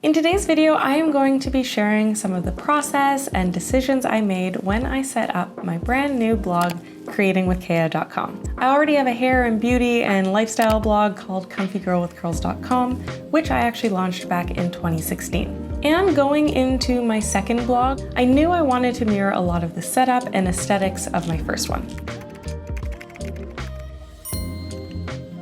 In today's video, I am going to be sharing some of the process and decisions I made when I set up my brand new blog, creatingwithkea.com. I already have a hair and beauty and lifestyle blog called comfygirlwithcurls.com, which I actually launched back in 2016. And going into my second blog, I knew I wanted to mirror a lot of the setup and aesthetics of my first one.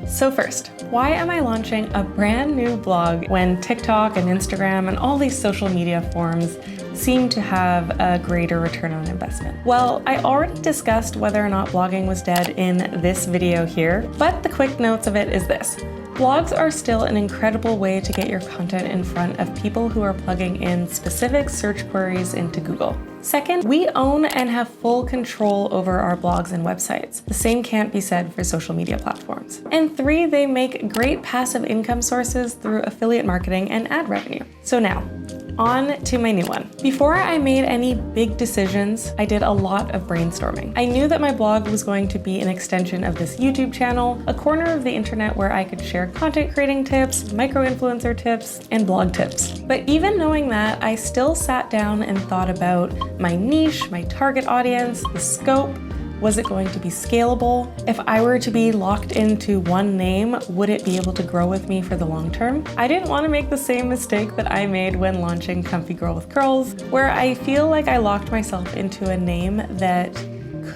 So first, why am I launching a brand new blog when TikTok and Instagram and all these social media forms seem to have a greater return on investment? Well, I already discussed whether or not blogging was dead in this video here, but the quick notes of it is this. Blogs are still an incredible way to get your content in front of people who are plugging in specific search queries into Google. Second, we own and have full control over our blogs and websites. The same can't be said for social media platforms. And three, they make great passive income sources through affiliate marketing and ad revenue. So now, on to my new one. Before I made any big decisions, I did a lot of brainstorming. I knew that my blog was going to be an extension of this YouTube channel, a corner of the internet where I could share content creating tips, micro-influencer tips, and blog tips. But even knowing that, I still sat down and thought about my niche, my target audience, the scope. Was it going to be scalable? If I were to be locked into one name, would it be able to grow with me for the long term? I didn't want to make the same mistake that I made when launching Comfy Girl with Curls, where I feel like I locked myself into a name that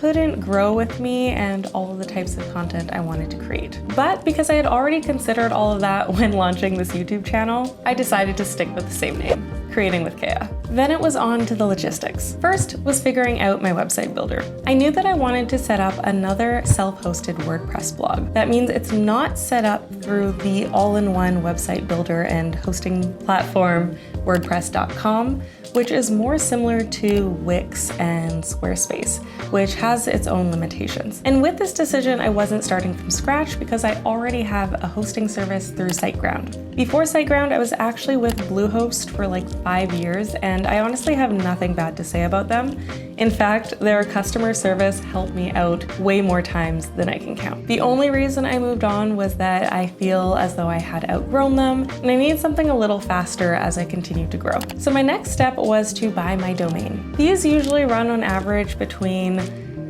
couldn't grow with me and all of the types of content I wanted to create. But because I had already considered all of that when launching this YouTube channel, I decided to stick with the same name, Creating with Kea. Then it was on to the logistics. First was figuring out my website builder. I knew that I wanted to set up another self-hosted WordPress blog. That means it's not set up through the all-in-one website builder and hosting platform Wordpress.com, which is more similar to Wix and Squarespace, which has its own limitations. And with this decision, I wasn't starting from scratch because I already have a hosting service through SiteGround. Before SiteGround, I was actually with Bluehost for like 5 years, and I honestly have nothing bad to say about them. In fact, their customer service helped me out way more times than I can count. The only reason I moved on was that I feel as though I had outgrown them, and I need something a little faster as I continue to grow. So my next step was to buy my domain. These usually run on average between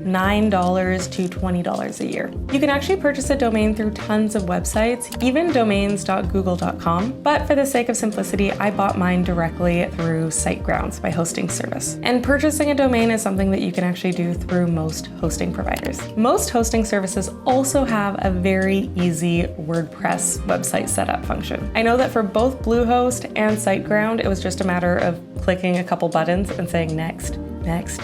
$9 to $20 a year. You can actually purchase a domain through tons of websites, even domains.google.com, but for the sake of simplicity, I bought mine directly through SiteGrounds, my hosting service. And purchasing a domain is something that you can actually do through most hosting providers. Most hosting services also have a very easy WordPress website setup function. I know that for both Bluehost and SiteGround, it was just a matter of clicking a couple buttons and saying next, next,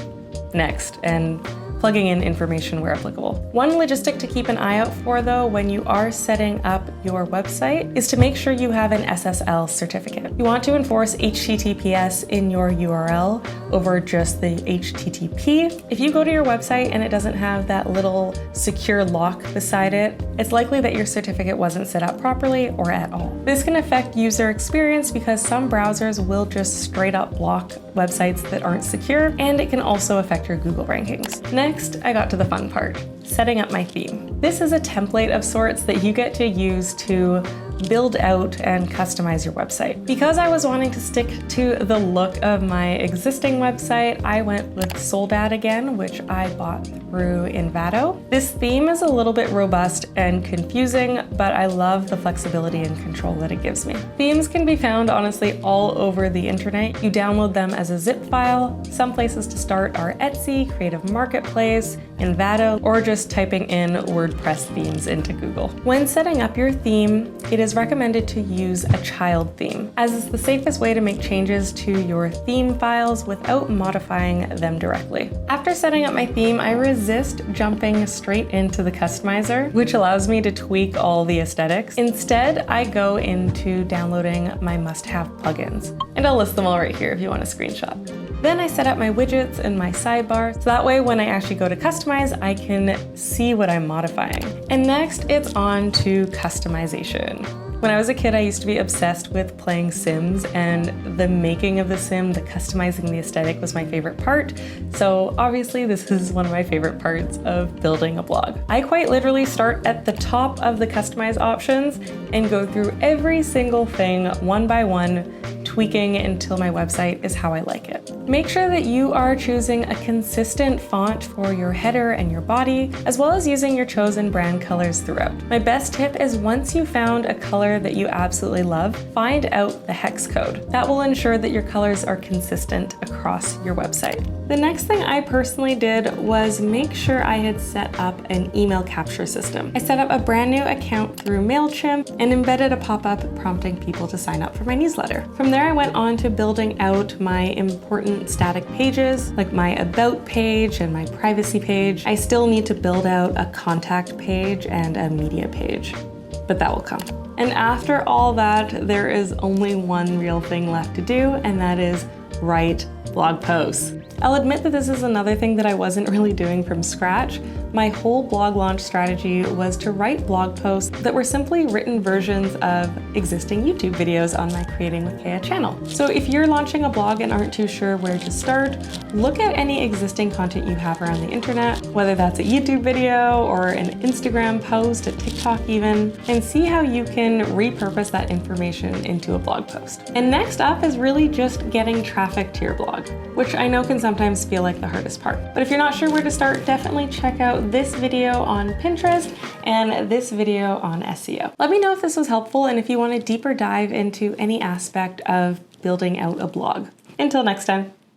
next, and plugging in information where applicable. One logistic to keep an eye out for though when you are setting up your website is to make sure you have an SSL certificate. You want to enforce HTTPS in your URL over just the HTTP. If you go to your website and it doesn't have that little secure lock beside it, it's likely that your certificate wasn't set up properly or at all. This can affect user experience because some browsers will just straight up block websites that aren't secure, and it can also affect your Google rankings. Next, I got to the fun part, setting up my theme. This is a template of sorts that you get to use to build out and customize your website. Because I was wanting to stick to the look of my existing website, I went with Soldad again, which I bought through Envato. This theme is a little bit robust and confusing, but I love the flexibility and control that it gives me. Themes can be found honestly all over the internet. You download them as a zip file. Some places to start are Etsy, Creative Marketplace, Envato, or just typing in WordPress themes into Google. When setting up your theme, it is recommended to use a child theme, as it's the safest way to make changes to your theme files without modifying them directly. After setting up my theme, I resist jumping straight into the customizer, which allows me to tweak all the aesthetics. Instead, I go into downloading my must-have plugins, and I'll list them all right here if you want a screenshot. Then I set up my widgets and my sidebar, so that way when I actually go to customize, I can see what I'm modifying. And next, it's on to customization. When I was a kid, I used to be obsessed with playing Sims, and the making of the sim, the customizing the aesthetic was my favorite part. So obviously this is one of my favorite parts of building a blog. I quite literally start at the top of the customize options and go through every single thing one by one, tweaking until my website is how I like it. Make sure that you are choosing a consistent font for your header and your body, as well as using your chosen brand colors throughout. My best tip is once you found a color that you absolutely love, find out the hex code. That will ensure that your colors are consistent across your website. The next thing I personally did was make sure I had set up an email capture system. I set up a brand new account through MailChimp and embedded a pop-up prompting people to sign up for my newsletter. From there, I went on to building out my important static pages, like my about page and my privacy page. I still need to build out a contact page and a media page, but that will come. And after all that, there is only one real thing left to do, and that is write blog posts. I'll admit that this is another thing that I wasn't really doing from scratch. My whole blog launch strategy was to write blog posts that were simply written versions of existing YouTube videos on my Creating with Kea channel. So if you're launching a blog and aren't too sure where to start, look at any existing content you have around the internet, whether that's a YouTube video or an Instagram post, a TikTok even, and see how you can repurpose that information into a blog post. And next up is really just getting traffic to your blog, which I know can sometimes feel like the hardest part. But if you're not sure where to start, definitely check out this video on Pinterest and this video on SEO. Let me know if this was helpful and if you want a deeper dive into any aspect of building out a blog. Until next time.